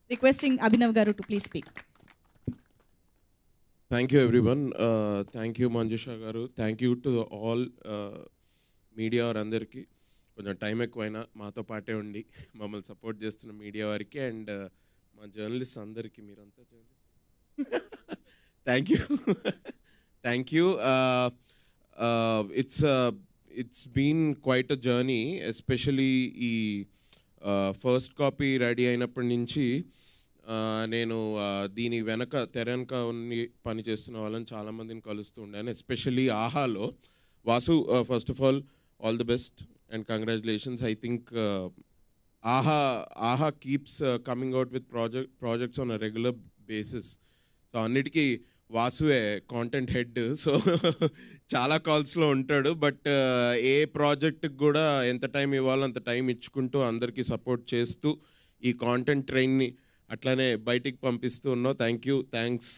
Requesting Abhinav Garu to please speak. Thank you, everyone. Thank you, Manjusha Garu. Thank you to all media వారందరికీ. కొంచెం time ఎక్కువైనా మాతో పాటే ఉండి మమ్మల్ని సపోర్ట్ చేస్తున్న మీడియా వారికి అండ్ మా జర్నలిస్ట్ అందరికీ, మీరంతా journalist, thank you. Thank you. It's been quite a journey, especially ఈ ఫస్ట్ కాపీ రెడీ అయినప్పటి నుంచి నేను దీని తెర వెనక ఉన్ని పని చేస్తున్న వాళ్ళని చాలామందిని కలుస్తూ ఉండాను. ఎస్పెషలీ ఆహాలో Vasu, first of all the best and congratulations. I think Aha keeps coming out with projects on a regular basis. So అన్నిటికీ వాసువే కాంటెంట్ హెడ్, సో చాలా కాల్స్లో ఉంటాడు. బట్ ఏ ప్రాజెక్ట్కి కూడా ఎంత టైం ఇవ్వాలో అంత టైం ఇచ్చుకుంటూ అందరికీ సపోర్ట్ చేస్తూ ఈ కాంటెంట్ ట్రైన్ని అట్లానే బయటికి పంపిస్తూ ఉన్నావు. Thanks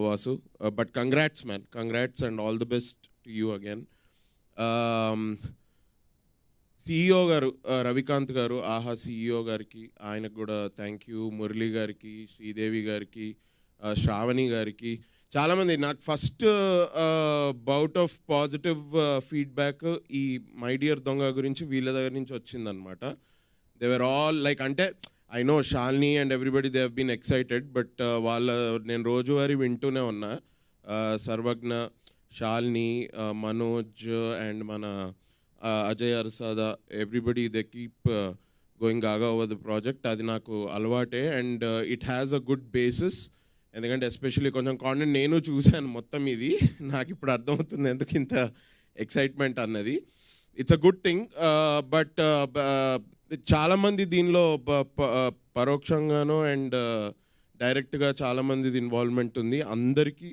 Vasu. But congrats man, congrats and all the best to you again. CEO గారు, రవికాంత్ గారు, ఆహా సిఇఓ గారికి, ఆయనకు కూడా థ్యాంక్ యూ. మురళి గారికి, శ్రీదేవి గారికి, శ్రావణి గారికి, చాలామంది. నాకు first bout of positive feedback ఈ మై డియర్ దొంగ గురించి వీళ్ళ దగ్గర నుంచి వచ్చిందనమాట. దే వర్ ఆల్ లైక్, అంటే I know Shalini and everybody they have been excited, but నేను రోజువారీ వింటూనే ఉన్నా. సర్వజ్ఞ, షాలిని, మనోజ్ అండ్ మన Ajay Arsada, everybody they keep going gaga over the project. అది నాకు అలవాటే and it has a good basis. ఎందుకంటే ఎస్పెషల్లీ కొంచెం కాంటెంట్ నేను చూశాను మొత్తం. ఇది నాకు ఇప్పుడు అర్థమవుతుంది ఎందుకు ఇంత ఎక్సైట్మెంట్ అన్నది. It's a good thing. But చాలామంది దీనిలో పరోక్షంగానో అండ్ డైరెక్ట్గా చాలామందిది ఇన్వాల్వ్మెంట్ ఉంది. అందరికీ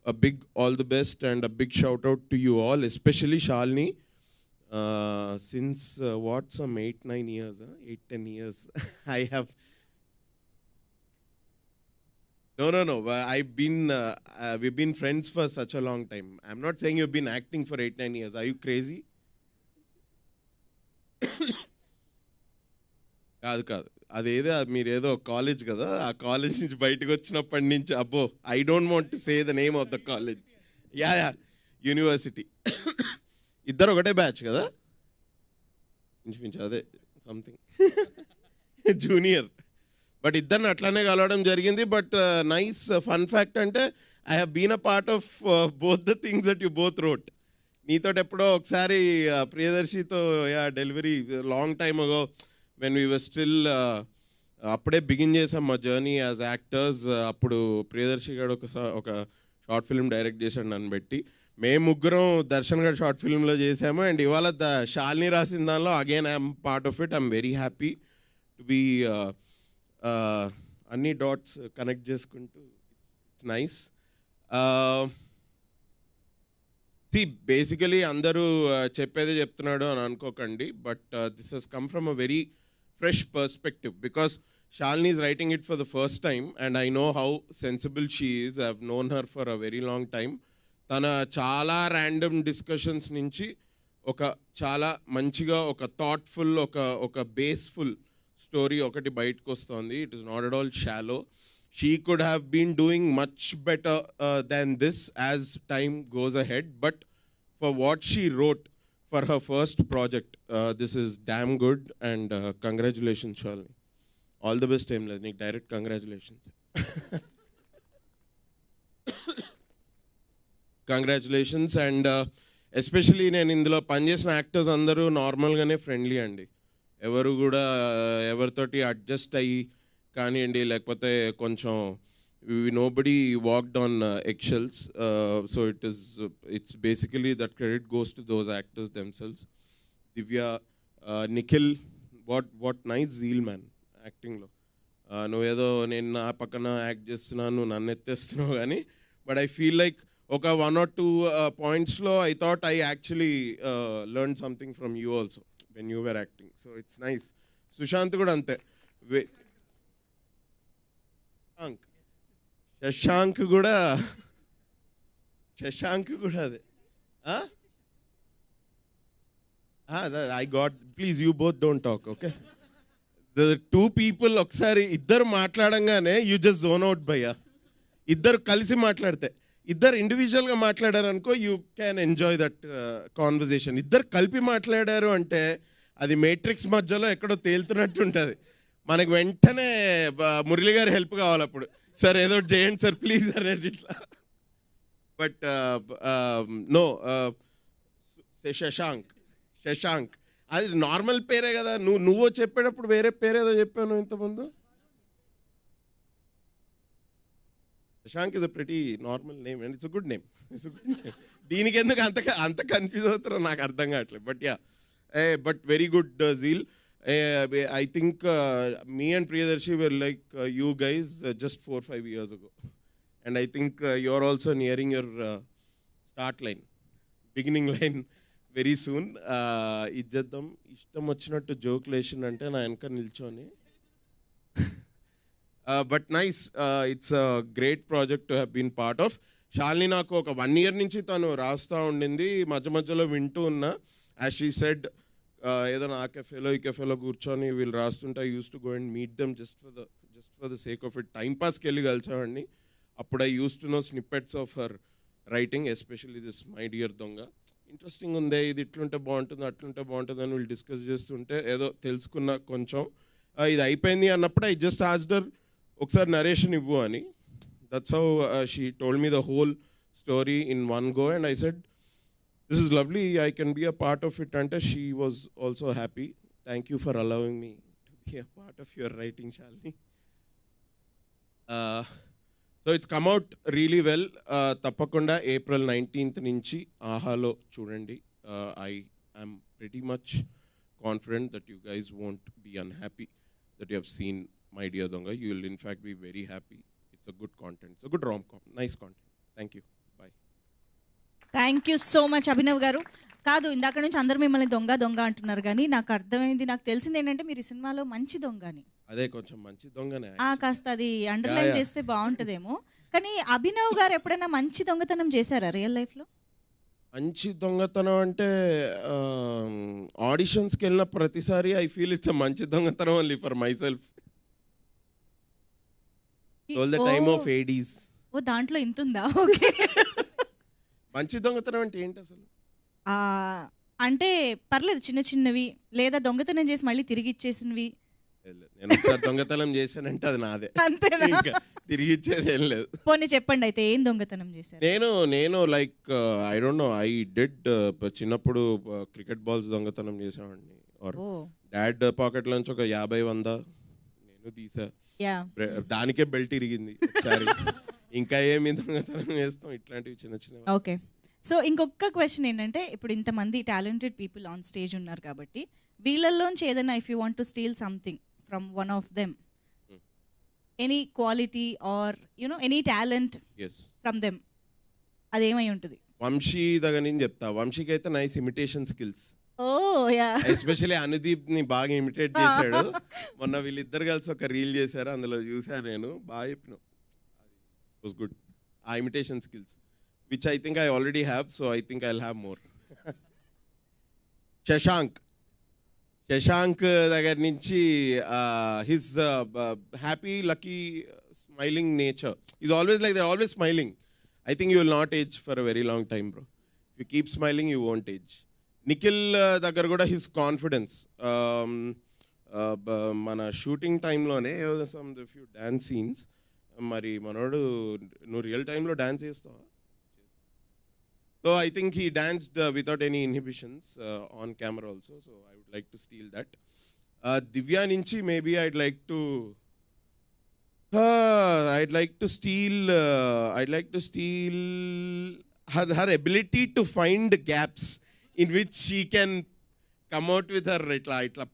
a big all the best and a big shout out to you all, especially Shalini. Since what, some 8-9 years, 8-10 years I have no I've been we've been friends for such a long time. I'm not saying you've been acting for 8-9 years. Are you crazy? కాదు, అదేదో మీరేదో college కదా, ఆ college నుంచి బయటకు వచ్చినప్పటి నుంచి అబ్బో, I don't want to say the name of the college. Yeah university. ఇద్దరు ఒకటే బ్యాచ్ కదా, ఇంచుమించు అదే సంథింగ్ జూనియర్. బట్ ఇద్దరిని అట్లానే కలవడం జరిగింది. బట్ నైస్ ఫన్ ఫ్యాక్ట్ అంటే I have been a part of both the things that you both wrote. నీతో ఎప్పుడో ఒకసారి ప్రియదర్శితో delivery long time ago when we were still, అప్పుడే బిగిన్ చేసాం మా జర్నీ యాజ్ యాక్టర్స్. అప్పుడు ప్రియదర్శి గారు ఒక షార్ట్ ఫిల్మ్ డైరెక్ట్ చేశాడు నన్ను పెట్టి. మేము ముగ్గురం దర్శన్ గారు షార్ట్ ఫిల్మ్లో చేసాము. అండ్ ఇవాళ షాలిని రాసిన దానిలో again I'm part of it. I'm very happy to be అన్ని డాట్స్ కనెక్ట్ చేసుకుంటూ. It's nice. బేసికలీ అందరూ చెప్పేదే చెప్తున్నాడు అని అనుకోకండి, but this he's come from a very fresh perspective because Shalini is writing it for the first time and I know how sensible she is. I've known her for a very long time. Tana chala random discussions nunchi oka chala manchiga oka thoughtful oka baseful story okati bayitku ostundi. It is not at all shallow. She could have been doing much better than this as time goes ahead, but for what she wrote for her first project, this is damn good and congratulations Shalini. All the best. Like direct congratulations. Congratulations. And especially నేను ఇందులో పనిచేసిన actors అందరూ నార్మల్గానే friendly అండి. ఎవరు కూడా ఎవరితోటి adjust అయ్యి కానివ్వండి, లేకపోతే కొంచెం nobody walked on eggshells. So it's basically that credit goes to those actors themselves. Divya, Nikhil, what nice zeal man acting lo. నువ్వేదో నేను నా పక్కన యాక్ట్ చేస్తున్నాను, నువ్వు నన్ను ఎత్తేస్తున్నావు కానీ, బట్ ఐ ఫీల్ లైక్ ఒక 1 or 2 పాయింట్స్లో I thought I actually learn something from you also when you were acting. So it's nice. Sushant కూడా అంతే. శశాంక్ కూడా అదే. I got, please you both don't talk, okay? The two people ఒకసారి ఇద్దరు మాట్లాడంగానే you just zone out భయ్యా. ఇద్దరు కలిసి మాట్లాడితే, ఇద్దరు ఇండివిజువల్గా మాట్లాడారు అనుకో, you can enjoy that conversation. ఇద్దరు కలిపి మాట్లాడారు అంటే అది మేట్రిక్స్ మధ్యలో ఎక్కడో తేలుతున్నట్టు ఉంటుంది. మనకు వెంటనే మురళి గారి హెల్ప్ కావాలి అప్పుడు. సార్ ఏదో ఒకటి చేయండి సార్ ప్లీజ్ అనేది ఇట్లా. బట్ నో, శశాంక్ అది నార్మల్ పేరే కదా. నువ్వు చెప్పేటప్పుడు వేరే పేరేదో చెప్పాను ఇంతకుముందు. Shashank is a pretty normal name and it's a good name. దీనికి ఎందుకు అంత కన్ఫ్యూజ్ అవుతారో నాకు అర్థం కావట్లేదు. But yeah, but very good zeal. I think me and Priyadarshi were like you guys just 4-5 years ago. And I think you're also nearing your start line, beginning line very soon. ఇజ్జద్దం ఇష్టం వచ్చినట్టు జోక్లేషన్ అంటే నా వెనక నిల్చొని. But nice, it's a great project to have been part of. Shalini నాకు ఒక 1 year నుంచి తను రాస్తూ ఉండింది, మధ్య మధ్యలో వింటూ ఉన్నా. యాజ్ షీ సెడ్, ఏదైనా ఆ కెఫేలో ఈ కెఫేలో కూర్చొని వీళ్ళు రాస్తుంటే I used to go and meet them just for the sake of it. Time పాస్కి వెళ్ళి కలిసేవాడిని. అప్పుడు I used to know snippets of her writing, especially this my dear Donga. Interesting ఉందే, ఇది ఇట్లుంటే బాగుంటుంది అట్లుంటే బాగుంటుంది అని వీళ్ళు డిస్కస్ చేస్తుంటే ఏదో తెలుసుకున్న కొంచెం. ఇది అయిపోయింది అన్నప్పుడు ఐ జస్ట్ ఆస్క్డ్ హర్ ఒకసారి నరేషన్ ఇవ్వు అని. That's how she told me the whole story in one go and I said this is lovely, I can be a part of it. And she was also happy. Thank you for allowing me to be a part of your writing, Shalini. So it's come out really well. Tappakunda April 19th nunchi Ahalo chudandi. I am pretty much confident that you guys won't be unhappy that you have seen My Dear Donga. You will in fact be very happy. It's a good content. It's a good rom-com. Nice content. Thank you. Thank you so much Abhinav గారు. కాదు, ఇందాక నుంచి అందరు మిమ్మల్ని దొంగ దొంగ అంటున్నారు, కానీ నాకు అర్థమైంది, నాకు తెలిసింది ఏంటంటే మీరు ఈ సినిమాలో మంచి దొంగ అని. అదే కొంచెం మంచి దొంగనే, కాస్త అది అండర్లైన్ చేస్తే బాగుంటుందేమో. కానీ అభినవ్ గారు ఎప్పుడైనా మంచి దొంగతనం చేశారా రియల్ లైఫ్లో? మంచి దొంగతనం అంటే ఆడిషన్స్కి వెళ్ళిన ప్రతిసారి ఐ ఫీల్ ఇట్స్ మంచి దొంగతనం only for myself. All the time of ADs. ఓ దాంట్లో ఇంత ఉందా? ఓకే. మంచి దొంగతనం అంటే ఏంటి అసలు? అంటే పర్లేదు, చిన్న చిన్నవి లేదా దొంగతనం చేసి మళ్ళీ తిరిగి ఇచ్చేసినవి. నేను ఒకసారి దొంగతనం చేశానంటే అది నాదే, అంతేనా? తిరిగి ఇచ్చేది ఏం లేదు. పోనీ చెప్పండి అయితే, ఏం దొంగతనం చేశారు? నేను like I don't no, I did చిన్నప్పుడు క్రికెట్ బాల్స్ దొంగతనం చేసామండి. డాడ్ పాకెట్ నుంచి ఒక 50-100 నేను తీసా, దానికే బెల్ట్ ఇరిగింది ఒకసారి. ఇంకా ఏమి దొంగతనం చేస్తాం, ఇట్లాంటివి చిన్న చిన్న. ఓకే, సో ఇంకొక క్వశ్చన్ ఏంటంటే, ఇప్పుడు ఇంతమంది టాలెంటెడ్ పీపుల్ ఆన్ స్టేజ్ ఉన్నారు కాబట్టి వీళ్ళల్లోంచి ఏదైనా if you want to steal something from one of them, any quality or you know any talent from them, అదేమై ఉంటుంది? వంశీ దగ్గర నుంచి చెప్తా. వంశీకి అయితే nice imitation skills. Especially Anudeep ని బాగా ఇమిటేట్ చేశాడు. మొన్న వీళ్ళిద్దరు కలిసి ఒక రీల్ చేశారు, అందులో చూసాను నేను. బాగా చెప్పినావు, was good. Imitation skills, which I think I already have, so I think I'll have more. Shashank దగ్గర నుంచి his happy, lucky, smiling nature. He's always like that, always smiling. I think you will not age for a very long time, bro. If you keep smiling, you won't age. Nikhil దగ్గర కూడా his confidence. మన shooting టైంలోనే some few dance scenes. మరి మనోడు నువ్వు real టైంలో dance చేస్తావా? So I think he danced without any inhibitions on camera also. So I would like to steal that. Divya నుంచి maybe I'd like to steal her ability to find gaps in which she can come out with her ఇట్లా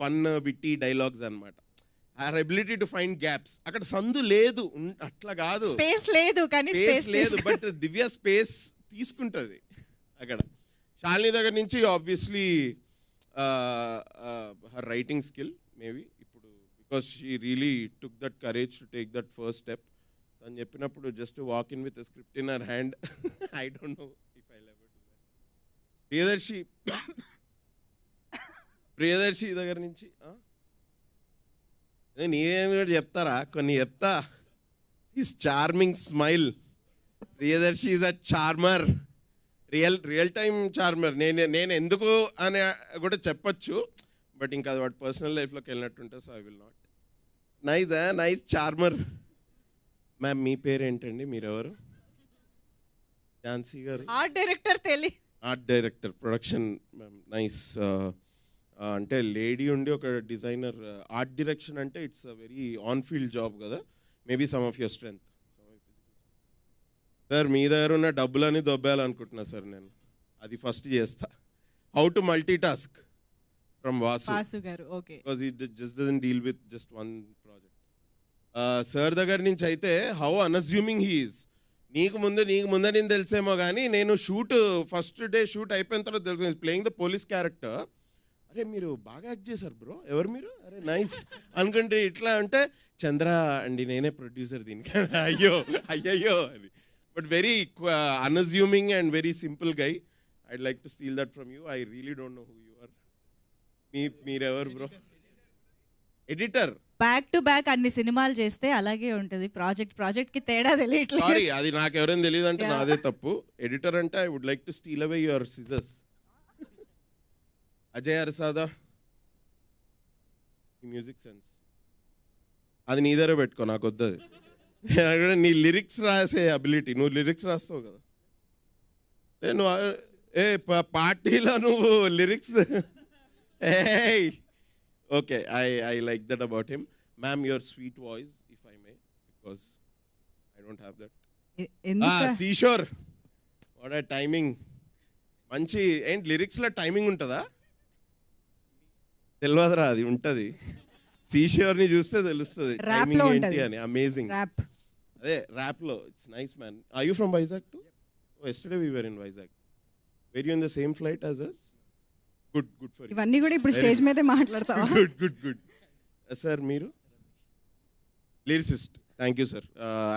పన్ witty dialogues అన్నమాట. her ability to find gaps. అక్కడ సందు లేదు, అట్లా కాదు, space లేదు, కానీ స్పేస్ లేదు, బట్ దివ్య స్పేస్ తీసుకుంటుంది అక్కడ. శాలిని దగ్గర నుంచి obviously her writing skill maybe ఇప్పుడు, because she really took that courage to take that first step. తను చెప్పినప్పుడు just walk in with script in her hand. I don't know if I ever do that. Priyadarshi దగ్గర నుంచి నేనేం కూడా చెప్తారా, కొన్ని చెప్తా. His charming smile, Priyadarshi is a charmer, real time charmer. నేను ఎందుకు అని కూడా చెప్పచ్చు, బట్ ఇంకా అది వాటి పర్సనల్ లైఫ్లోకి వెళ్ళినట్టుంటే, so I will not. Nice charmer. Ma'am మీ పేరు ఏంటండి, మీరెవరు? Jhansi garu, art director art director, production. Ma'am nice. అంటే లేడీ ఉండి ఒక డిజైనర్, ఆర్ట్ డైరెక్షన్ అంటే it's a very on field job కదా. Maybe some of your strength. Sir మీ దగ్గర ఉన్న డబ్బులని దొబ్బేయాలనుకుంటున్నా సార్ నేను, అది ఫస్ట్ చేస్తా. How to multi task from Vasu garu. Okay, because he just doesn't deal with just one project. Sir దగ్గర నుంచి అయితే హౌ అన్అస్యూమింగ్ హీ ఈజ్. నీకు ముందే నేను తెలిసేమో కానీ నేను ఫస్ట్ డే షూట్ అయిపోయిన తర్వాత తెలుసు ప్లేయింగ్ ద పోలీస్ క్యారెక్టర్. అరే మీరు బాగా యాక్ట్ చేశారు బ్రో, ఎవరు మీరు? అరే నైస్ అనుకుంటే ఇట్లా అంటే చంద్ర అండి నేనే ప్రొడ్యూసర్ దీనికి. అయ్యయ్యో అది. But very unassuming and very simple guy. I'd like to steal that from you. I really don't know who you are. మీరెవరు bro? Editor. Back to back అన్ని సినిమాలు చేస్తే అలాగే ఉంటుంది. ప్రాజెక్ట్ కి తేడా తెలియట్లేదు. సారీ, అది నాకు ఎవరైనా తెలియదు అంటే నాదే తప్పు. ఎడిటర్ అంటే I would like to steal away your scissors. Ajay Arasada, ఈ మ్యూజిక్ సెన్స్ అది నీ దగ్గర పెట్టుకో, నాకు వద్దది. నీ లిరిక్స్ రాసే అబిలిటీ, నువ్వు లిరిక్స్ రాస్తావు కదా. నువ్వు పార్టీలో నువ్వు lyrics. Okay, I like that about him. Ma'am your sweet voice if I may, because I don't have that. Seashore, what ఆ టైమింగ్. మంచి ఏంటి లిరిక్స్లో టైమింగ్ ఉంటుందా? తెలియదురా, అది ఉంటుంది. సీషోర్ని చూస్తే తెలుస్తుంది టైమింగ్ ఏంటి అని. అమేజింగ్. అదే ర్యాప్లో it's nice man. Are you from Vizag too? Yesterday we were in Vizag. Were you in the same flight as us? Good for you. ఇవన్నీ కూడా ఇప్పుడు స్టేజ్ మీదే మాట్లాడతావా? గుడ్. సార్ మీరు lyricist. Thank you sir.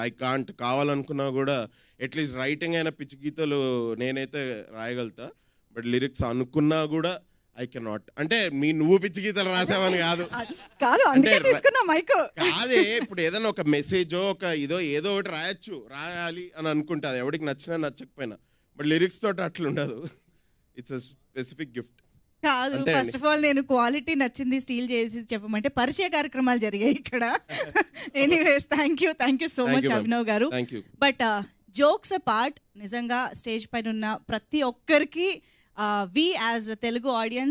I can't, కావాలనుకున్నా కూడా at least writing అయిన పిచ్చి గీతలు నేనైతే రాయగలుగుతా, బట్ లిరిక్స్ అనుకున్నా కూడా ఐ కెనాట్. అంటే నువ్వు పిచ్చి గీతలు రాసావని కాదు, అందుకే తీసుకున్నా మైక్. కాదే, ఇప్పుడు ఏదైనా ఒక మెసేజో ఒక ఏదో ఒకటి రాయాలి అని అనుకుంటా, అది ఎవరికి నచ్చినా నచ్చకపోయినా. బట్ లిరిక్స్ తోటి అట్లుండదు. It's a specific gift. కాదు, ఫస్ట్ ఆఫ్ ఆల్ నేను క్వాలిటీ నచ్చింది స్టీల్ చేసి చెప్పమంటే పరిచయ కార్యక్రమాలు జరిగాయి ఇక్కడ. Anyways thank you so much Abhinav garu. But jokes apart, నిజంగా స్టేజ్ పైన ఉన్న ప్రతి ఒక్కరికి వి యాజ్ తెలుగు ఆడియన్స్